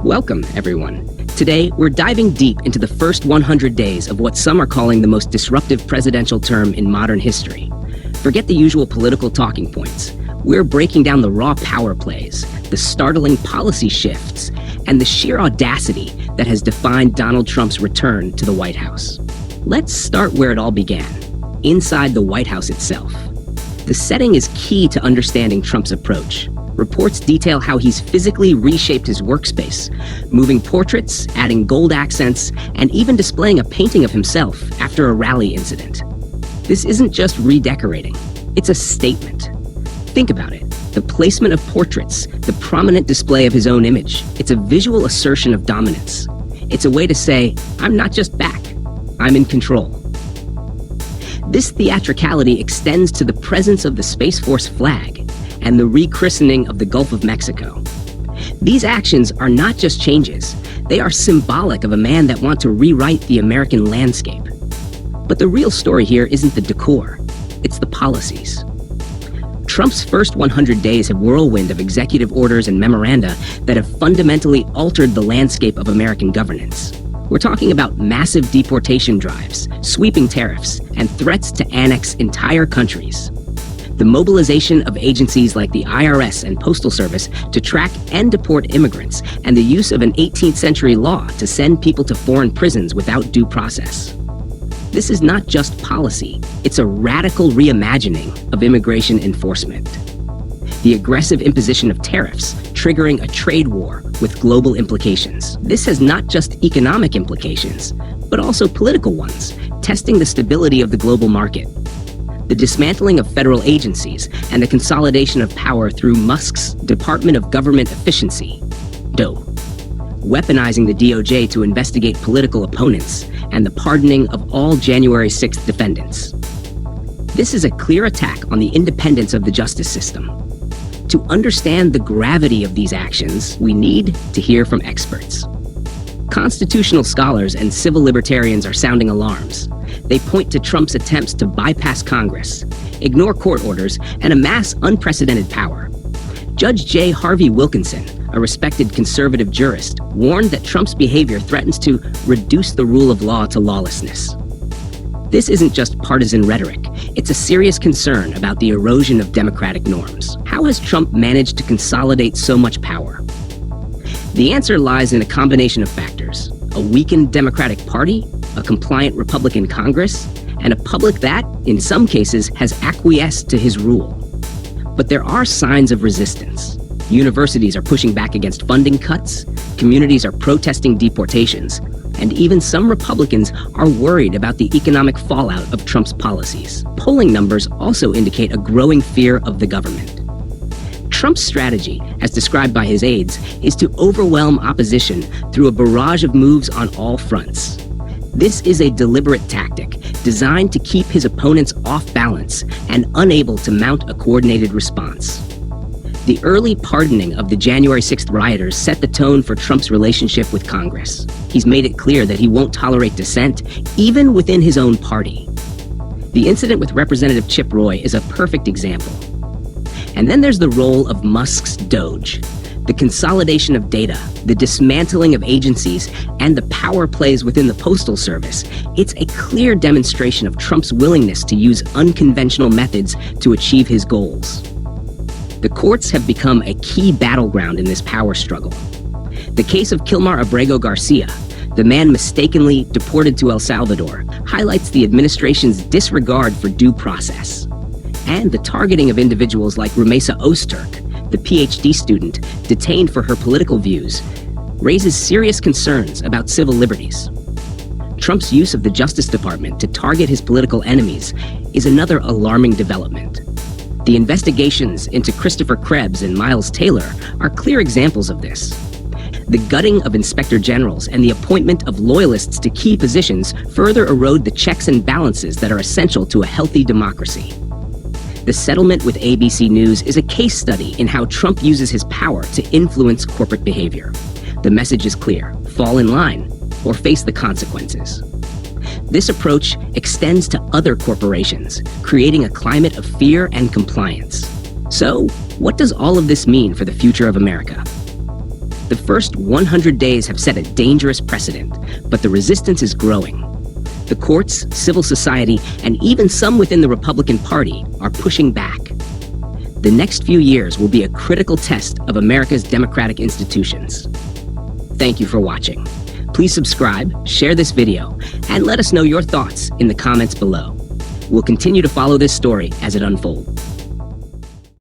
Welcome, everyone. Today, we're diving deep into the first 100 days of what some are calling the most disruptive presidential term in modern history. Forget the usual political talking points. We're breaking down the raw power plays, the startling policy shifts, and the sheer audacity that has defined Donald Trump's return to the White House. Let's start where it all began, inside the White House itself. The setting is key to understanding Trump's approach. Reports detail how he's physically reshaped his workspace, moving portraits, adding gold accents, and even displaying a painting of himself after a rally incident. This isn't just redecorating, it's a statement. Think about it. The placement of portraits, the prominent display of his own image, it's a visual assertion of dominance. It's a way to say, I'm not just back, I'm in control. This theatricality extends to the presence of the Space Force flag and the rechristening of the Gulf of Mexico. These actions are not just changes, they are symbolic of a man that wants to rewrite the American landscape. But the real story here isn't the decor, it's the policies. Trump's first 100 days have whirlwind of executive orders and memoranda that have fundamentally altered the landscape of American governance. We're talking about massive deportation drives, sweeping tariffs, and threats to annex entire countries. The mobilization of agencies like the IRS and Postal Service to track and deport immigrants, and the use of an 18th century law to send people to foreign prisons without due process. This is not just policy, it's a radical reimagining of immigration enforcement. The aggressive imposition of tariffs, triggering a trade war with global implications. This has not just economic implications, but also political ones, testing the stability of the global market. The dismantling of federal agencies and the consolidation of power through Musk's Department of Government Efficiency, DOE. Weaponizing the DOJ to investigate political opponents, and the pardoning of all January 6th defendants. This is a clear attack on the independence of the justice system. To understand the gravity of these actions, we need to hear from experts. Constitutional scholars and civil libertarians are sounding alarms. They point to Trump's attempts to bypass Congress, ignore court orders, and amass unprecedented power. Judge J. Harvey Wilkinson, a respected conservative jurist, warned that Trump's behavior threatens to reduce the rule of law to lawlessness. This isn't just partisan rhetoric, it's a serious concern about the erosion of democratic norms. How has Trump managed to consolidate so much power? The answer lies in a combination of factors: a weakened Democratic Party, a compliant Republican Congress, and a public that, in some cases, has acquiesced to his rule. But there are signs of resistance. Universities are pushing back against funding cuts, communities are protesting deportations, and even some Republicans are worried about the economic fallout of Trump's policies. Polling numbers also indicate a growing fear of the government. Trump's strategy, as described by his aides, is to overwhelm opposition through a barrage of moves on all fronts. This is a deliberate tactic designed to keep his opponents off balance and unable to mount a coordinated response. The early pardoning of the January 6th rioters set the tone for Trump's relationship with Congress. He's made it clear that he won't tolerate dissent, even within his own party. The incident with Representative Chip Roy is a perfect example. And then there's the role of Musk's DOGE, the consolidation of data, the dismantling of agencies, and the power plays within the Postal Service. It's a clear demonstration of Trump's willingness to use unconventional methods to achieve his goals. The courts have become a key battleground in this power struggle. The case of Kilmar Abrego Garcia, the man mistakenly deported to El Salvador, highlights the administration's disregard for due process. And the targeting of individuals like Rumeysa Ozturk, the PhD student detained for her political views, raises serious concerns about civil liberties. Trump's use of the Justice Department to target his political enemies is another alarming development. The investigations into Christopher Krebs and Miles Taylor are clear examples of this. The gutting of inspector generals and the appointment of loyalists to key positions further erode the checks and balances that are essential to a healthy democracy. The settlement with ABC News is a case study in how Trump uses his power to influence corporate behavior. The message is clear: fall in line or face the consequences. This approach extends to other corporations, creating a climate of fear and compliance. So, what does all of this mean for the future of America? The first 100 days have set a dangerous precedent, but the resistance is growing. The courts, civil society, and even some within the Republican Party are pushing back. The next few years will be a critical test of America's democratic institutions. Thank you for watching. Please subscribe, share this video, and let us know your thoughts in the comments below. We'll continue to follow this story as it unfolds.